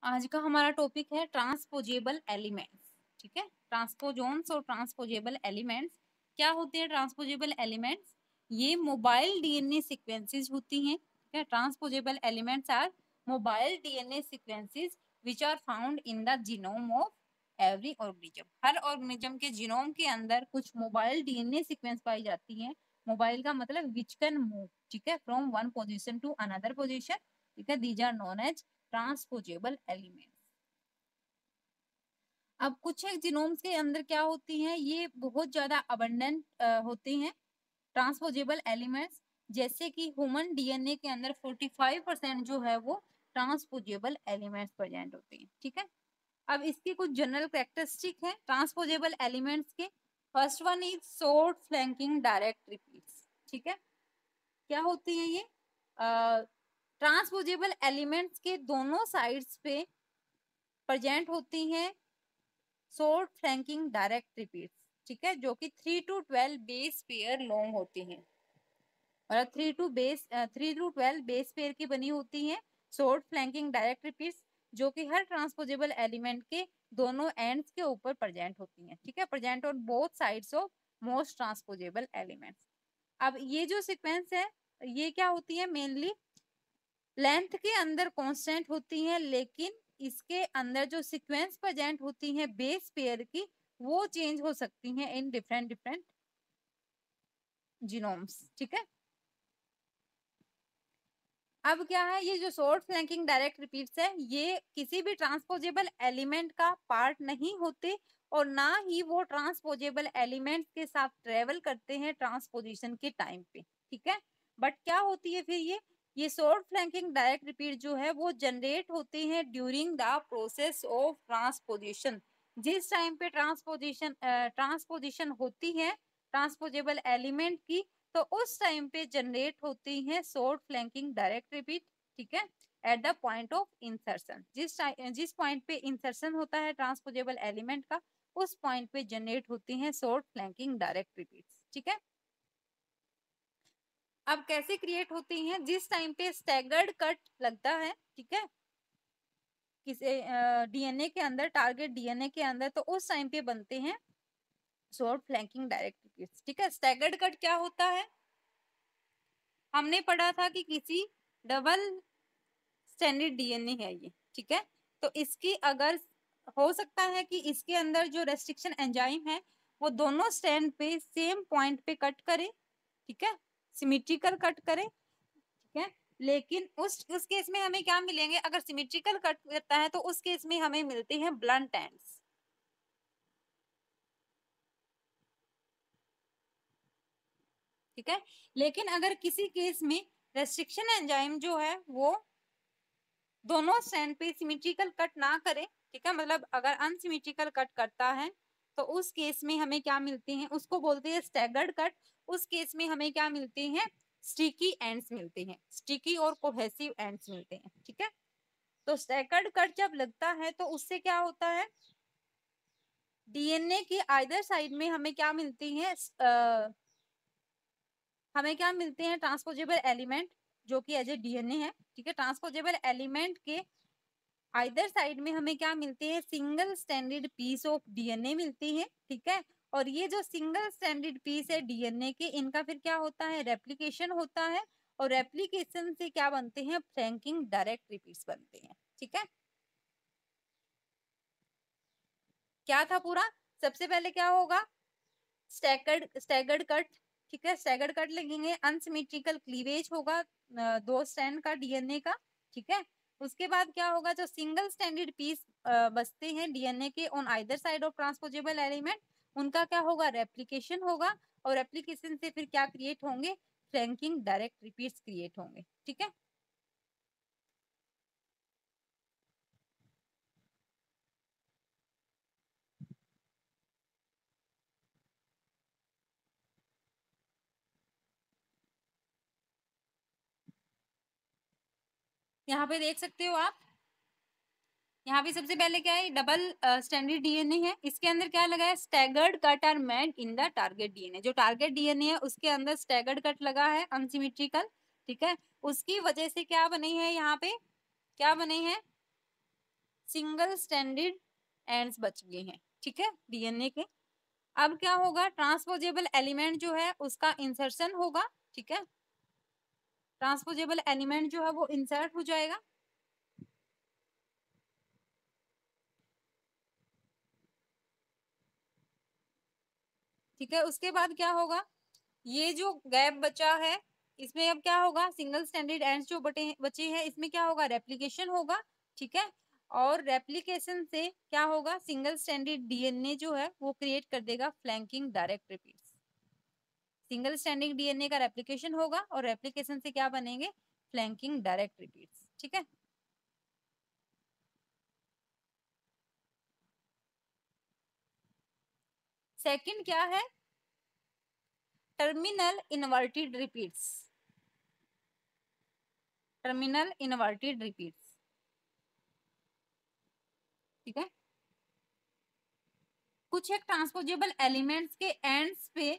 आज का हमारा टॉपिक है ट्रांसपोजेबल एलिमेंट्स। ठीक है, ट्रांसपोजोन्स और ट्रांसपोजेबल एलिमेंट्स क्या होते हैं? ट्रांसपोजेबल एलिमेंट्स ये मोबाइल डीएनए सीक्वेंसेस होती हैं। ठीक है, transposable elements are mobile DNA sequences which are found in the genome of every organism. हर ऑर्गेनिज्म के जीनोम के अंदर कुछ मोबाइल डीएनए सीक्वेंस पाई जाती हैं। मोबाइल का मतलब विच कैन मूव, ठीक है, from one position to another position. ठीक है, these are known as transposable elements. अब कुछ एक जीनोम्स के अंदर क्या होती हैं, ये बहुत ज्यादा अबंडेंट होते हैं ट्रांसपोजेबल एलिमेंट्स। जैसे कि ह्यूमन डीएनए के अंदर 45% जो है वो ट्रांसपोजेबल एलिमेंट्स प्रेजेंट होते हैं। ठीक है, अब इसके कुछ जनरल कैरेक्टरिस्टिक है ट्रांसपोजेबल एलिमेंट्स के। First one is short flanking direct repeats. ठीक है, क्या होती है ये? ट्रांसपोजेबल एलिमेंट्स के दोनों साइड्स पे प्रेजेंट होती हैं शॉर्ट फ्लैंकिंग डायरेक्ट रिपीट्स। ठीक है, जो कि 3 to 12 बेस पेयर लॉन्ग होती हैं, और 3 to 12 बेस पेयर की बनी होती हैं शॉर्ट फ्लैंकिंग डायरेक्ट रिपीट्स, जो कि हर ट्रांसपोजेबल एलिमेंट के दोनों एंड्स के ऊपर प्रेजेंट होती हैं। ठीक है, present on both sides of most transposable elements. अब ये जो सीक्वेंस है ये क्या होती है? मेनली लेंथ के अंदर कांस्टेंट होती है, लेकिन इसके अंदर जो सीक्वेंस प्रेजेंट होती है बेस पेयर की वो चेंज हो सकती हैं इन डिफरेंट डिफरेंट जीनोम्स। ठीक है, अब क्या है, ये जो शॉर्ट फ्लैंकिंग डायरेक्ट रिपीट्स है ये किसी भी ट्रांसपोजेबल एलिमेंट का पार्ट नहीं होते, और ना ही वो ट्रांसपोजेबल एलिमेंट्स के साथ ट्रेवल करते हैं ट्रांसपोजिशन के टाइम पे। ठीक है, बट क्या होती है फिर ये शॉर्ट फ्लैंकिंग डायरेक्ट रिपीट जो है वो जनरेट होते हैं during the process of transposition. जिस टाइम पे ट्रांसपोजिशन होती है ट्रांसपोजेबल एलिमेंट की, तो उस टाइम पे जनरेट होती है शॉर्ट फ्लैंकिंग डायरेक्ट रिपीट। ठीक है, at the point of insertion, जिस पॉइंट पे इंसर्शन होता है ट्रांसपोजेबल एलिमेंट का, उस पॉइंट पे जनरेट होती हैं शॉर्ट फ्लैंकिंग डायरेक्ट रिपीट्स। ठीक है, अब कैसे क्रिएट होती हैं? जिस टाइम पे स्टैगर्ड कट लगता है, ठीक है, किसी डीएनए के अंदर, टारगेट डीएनए के अंदर, तो उस टाइम पे बनते हैं शॉर्ट फ्लैंकिंग डायरेक्ट रिपीट्स। ठीक है, स्टैगर्ड कट क्या होता है? हमने पढ़ा था कि किसी डबल स्टैंडर्ड डीएनए है ये। ठीक है, तो इसकी अगर हो सकता है कि इसके अंदर जो रेस्ट्रिक्शन एंजाइम है वो दोनों स्टैंड पे सेम पॉइंट पे कट करे। ठीक है, सिमेट्रिकल कट करे। ठीक है, लेकिन उस केस में हमें क्या मिलेंगे? अगर सिमेट्रिकल कट करता है तो उस केस में हमें मिलते हैं ब्लंट एंड्स। ठीक है, लेकिन अगर किसी केस में रेस्ट्रिक्शन एंजाइम जो है वो दोनों स्टैंड पे सिमेट्रिकल कट ना करे, ठीक है, मतलब अगर अनसिमेट्रिकल कट करता है, तो उस केस में हमें क्या मिलते हैं? उसको बोलते हैं स्टैगर्ड कट। उस केस में हमें क्या मिलते हैं? स्टिकी एंड्स मिलते हैं, स्टिकी और कोहेसिव एंड्स मिलते हैं। ठीक है, तो स्टैगर्ड कट जब लगता है तो उससे क्या होता है? डीएनए की आइदर साइड में हमें क्या मिलती है? हमें क्या मिलते हैं? ट्रांसपोजेबल एलिमेंट, जो कि एज ए डीएनए है। ठीक है, ट्रांसपोजेबल एलिमेंट के आइदर साइड में हमें क्या मिलते हैं? Single standard piece of DNA मिलती है। ठीक है, और ये जो सिंगल स्टैंडर्ड पीस है डीएनए के, इनका फिर क्या होता है? रेप्लिकेशन होता है, और रेप्लिकेशन से क्या बनते हैं? फ्लैंकिंग डायरेक्ट रिपीट्स बनते हैं। ठीक है, क्या था पूरा? सबसे पहले क्या होगा? Staggered cut. ठीक है, स्टैगर्ड कट लगेंगे, अनसिमेट्रिकल क्लीवेज होगा दो स्टैंड का डीएनए का। ठीक है, उसके बाद क्या होगा? जो सिंगल स्टैंडर्ड पीस बचते हैं डीएनए के on either side of transposable element, उनका क्या होगा? रेप्लिकेशन होगा, और रेप्लिकेशन से फिर क्या क्रिएट होंगे? फ्लैंकिंग डायरेक्ट रिपीट्स क्रिएट होंगे। ठीक है, यहाँ पे देख सकते हो आप, यहाँ पे सबसे पहले क्या है? डबल स्टैंडर्ड डीएनए है, इसके अंदर क्या लगा है? Staggered cut are made in the target DNA. जो टारगेट डीएनए है उसके अंदर स्टैगर्ड कट लगा है, अनसिमेट्रिकल। ठीक है, उसकी वजह से क्या बने हैं? यहाँ पे क्या बने हैं? सिंगल स्टैंडर्ड एंड्स बच गए हैं, ठीक है, डीएनए के। अब क्या होगा, ट्रांसपोजेबल एलिमेंट जो है उसका इंसर्शन होगा, ठीक है, ट्रांसपोजेबल एलिमेंट जो है वो इंसर्ट हो जाएगा। ठीक है, उसके बाद क्या होगा, ये जो गैप बचा है इसमें अब क्या होगा, सिंगल स्टैंडर्ड एंड्स जो बचे हैं इसमें क्या होगा, रेप्लिकेशन होगा, ठीक है, और रेप्लिकेशन से क्या होगा, सिंगल स्टैंडर्ड डीएनए जो है वो क्रिएट कर देगा flanking direct repeats. Single standing DNA का रेप्लिकेशन होगा और रेप्लिकेशन से क्या बनेंगे, फ्लैंकिंग डायरेक्ट रिपीट्स, ठीक है। सेकंड क्या है, terminal inverted repeats, terminal inverted repeats, ठीक है। कुछ एक ट्रांसपोजेबल एलिमेंट्स के एंड्स पे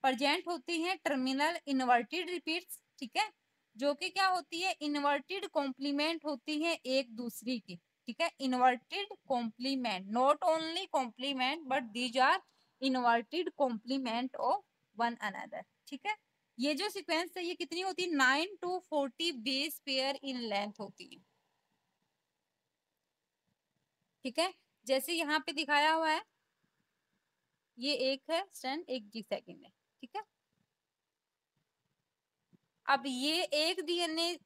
प्रेजेंट होती हैं टर्मिनल इनवर्टेड रिपीट्स, ठीक है, जो कि क्या होती है, इनवर्टेड कॉम्प्लीमेंट होती है एक दूसरी की, ठीक है, inverted complement, not only complement but these are inverted complement of one another, ठीक है। ये जो सीक्वेंस है ये कितनी होती है, 9 to 40 base pair in length होती है, ठीक है, जैसे यहाँ पे दिखाया हुआ है, ये एक है स्ट्रैंड, एक जी सेकंड है, ठीक है। अब ये एक डीएनए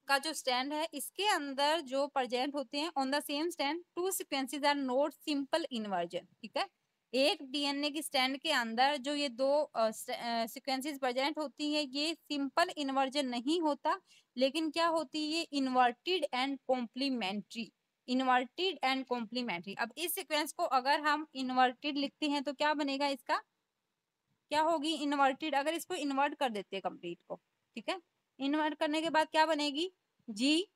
का जो स्टैंड है इसके अंदर जो प्रेजेंट होते हैं on the same stand, two sequences are not simple inversion, ठीक है। एक डीएनए की स्टैंड के अंदर जो ये दो सीक्वेंसेस प्रेजेंट होती है ये सिंपल इन्वर्जन नहीं होता, लेकिन क्या होती है, ये inverted and complementary, inverted and complementary. अब इस सीक्वेंस को अगर हम इन्वर्टेड लिखते हैं तो क्या बनेगा, इसका क्या होगी, इन्वर्टेड, अगर इसको इन्वर्ट कर देते हैं कंप्लीट को, ठीक है, इन्वर्ट करने के बाद क्या बनेगी, जी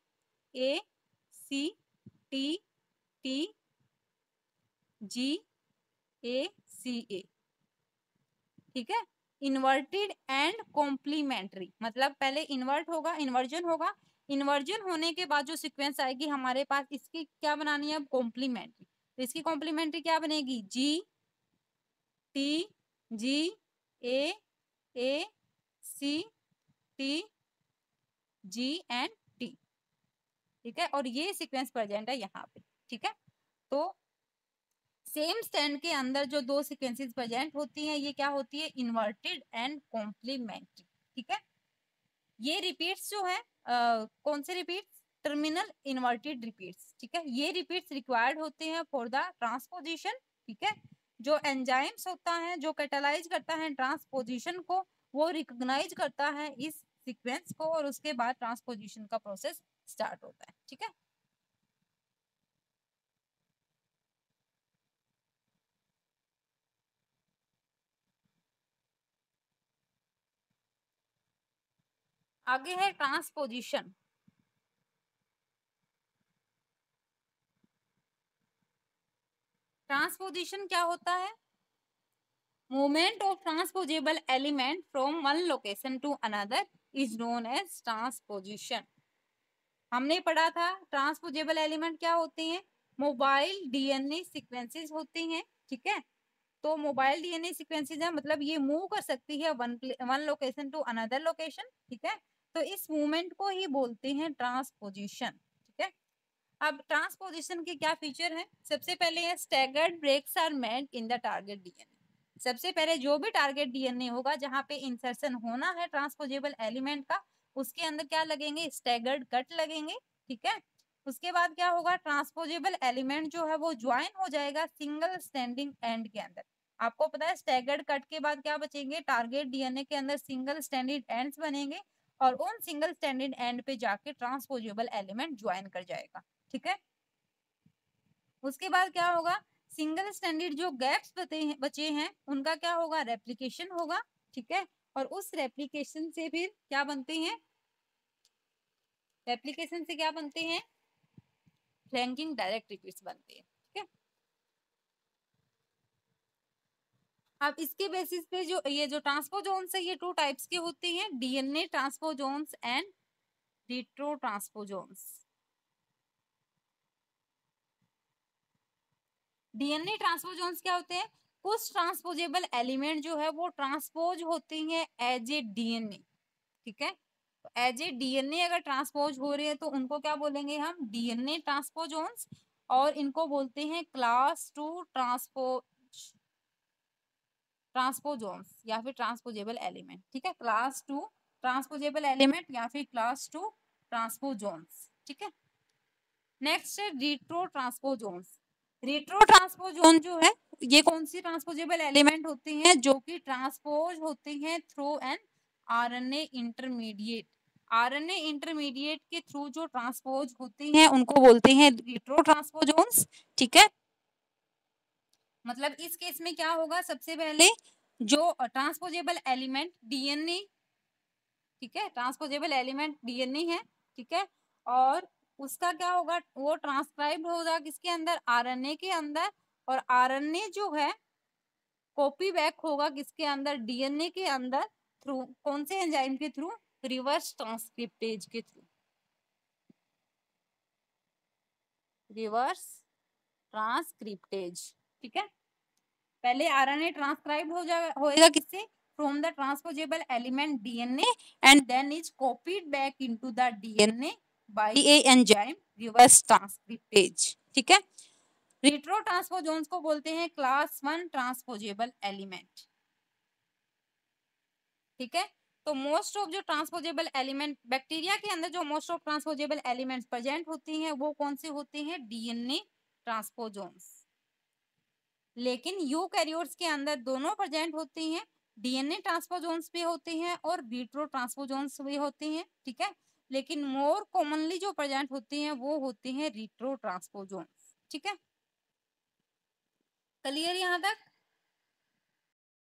A C T T G A सी ए, ठीक है। इन्वर्टेड एंड कॉम्प्लीमेंट्री मतलब पहले इन्वर्ट होगा, इन्वर्जन होगा, इन्वर्जन होने के बाद जो सीक्वेंस आएगी हमारे पास इसकी क्या बनानी है, कॉम्प्लीमेंट्री, तो इसकी कॉम्प्लीमेंट्री क्या बनेगी, G T G A C T G and T, ठीक है, और ये सीक्वेंस प्रेजेंट है यहाँ पे, ठीक है। तो सेम स्टैंड के अंदर जो दो सीक्वेंसेस प्रेजेंट होती हैं ये क्या होती है, इन्वर्टेड एंड कॉम्प्लीमेंट्री, ठीक है। ये रिपीट्स जो है कौन से रिपीट्स, टर्मिनल इन्वर्टेड रिपीट्स, ठीक है, ये रिपीट्स रिक्वायर्ड होते हैं फॉर द ट्रांसपोजिशन, ठीक है। जो एंजाइम्स होता है जो कैटालाइज करता है ट्रांसपोजिशन को, वो रिकॉग्नाइज करता है इस सीक्वेंस को और उसके बाद ट्रांसपोजिशन का प्रोसेस स्टार्ट होता है, ठीक है। आगे है ट्रांसपोजिशन। ट्रांसपोजिशन क्या होता है, movement of transposable element from one location to another is known as transposition. हमने पढ़ा था ट्रांसपोजेबल एलिमेंट क्या होते हैं, मोबाइल डीएनए सीक्वेंसेस होते हैं, ठीक है। तो मोबाइल डीएनए सीक्वेंसेस है मतलब ये मूव कर सकती है one location to another location, ठीक है। तो इस मूवमेंट को ही बोलते हैं ट्रांसपोजिशन, ठीक है। अब ट्रांसपोजिशन के क्या फीचर हैं, सबसे पहले है staggered breaks are made in the target DNA. सबसे पहले जो भी टारगेट डीएनए होगा जहां पे इंसर्शन होना है ट्रांसपोजेबल एलिमेंट का, उसके अंदर क्या लगेंगे, स्टैगर्ड कट लगेंगे, ठीक है। उसके बाद क्या होगा, ट्रांसपोजेबल एलिमेंट जो है वो ज्वाइन हो जाएगा सिंगल स्टैंडिंग एंड के अंदर। आपको पता है स्टैगर्ड कट के बाद क्या बचेंगे, टारगेट डीएनए के अंदर सिंगल स्टैंडर्ड एंड्स बनेंगे और उन सिंगल स्टैंडर्ड एंड पे जाके ट्रांसपोजेबल एलिमेंट ज्वाइन कर जाएगा, ठीक है। उसके बाद क्या होगा, सिंगल स्टैंडर्ड जो गैप्स बचे हैं उनका क्या होगा, रेप्लिकेशन होगा, ठीक है। और उस रेप्लिकेशन से फिर क्या बनते हैं, रेप्लिकेशन से क्या बनते हैं, फ्लैंकिंग डायरेक्ट रिपीट्स बनते हैं, ठीक है। अब इसके बेसिस पे जो ये जो ट्रांसपोजोन्स है ये टू टाइप्स के होते हैं, DNA transposons and retro transposons. DNA transposons क्या होते हैं? कुछ ट्रांसपोजेबल एलिमेंट जो है वो ट्रांसपोज होते हैं एज ए डीएनए, ठीक है। एज ए डीएनए अगर ट्रांसपोज हो रहे हैं तो उनको क्या बोलेंगे हम? DNA transposons. और इनको बोलते हैं क्लास 2 ट्रांसपोजोन्स या फिर ट्रांसपोजेबल एलिमेंट, ठीक है। क्लास 2 ट्रांसपोजेबल एलिमेंट या फिर क्लास 2 ट्रांसपोजोन्स, ठीक है। नेक्स्ट है रिट्रो ट्रांसपोजोन्स। रिट्रो ट्रांसपोजोन जो है ये कौन सी ट्रांसपोजेबल एलिमेंट होती हैं? जो कि ट्रांसपोज होते हैं through an RNA intermediate. RNA intermediate के थ्रू जो ट्रांसपोज होते हैं उनको बोलते हैं रिट्रो ट्रांसपोजोन्स, ठीक है। मतलब इस केस में क्या होगा? सबसे पहले जो ट्रांसपोजेबल एलिमेंट डीएनए, ठीक है, ट्रांसपोजेबल एलिमेंट डीएनए है, ठीक है। और उसका क्या होगा? वो ट्रांसक्राइब होगा किसके अंदर? आरएनए के अंदर। और आरएनए जो है कॉपी बैक होगा किसके अंदर? डीएनए के अंदर। थ्रू कौन से एंजाइम के थ्रू? रिवर्स ट्रांसक्रिप्टेज के थ्रू। रिवर्स ट्रांसक्रिप्टेज, ठीक है। पहले आरएनए ट्रांसक्राइब होएगा किससे? From the transposable element DNA and then is copied back into the DNA by a enzyme reverse transcriptase, ठीक है। रिट्रो ट्रांसपोजोन्स को बोलते हैं क्लास 1 ट्रांसपोजेबल एलिमेंट, ठीक है। तो मोस्ट ऑफ जो ट्रांसपोजेबल एलिमेंट बैक्टीरिया के अंदर जो most of transposable elements present होती हैं वो कौन से होते हैं? DNA transposons. लेकिन यूकैरियोट्स के अंदर दोनों प्रेजेंट होती हैं, डीएनए ट्रांसपोजोन्स भी होते हैं और विट्रो ट्रांसपोजोन्स भी होते हैं, ठीक है। लेकिन मोर कॉमनली जो प्रेजेंट होती हैं वो होती हैं रिट्रो ट्रांसपोजोन्स, ठीक है। क्लियर यहाँ तक?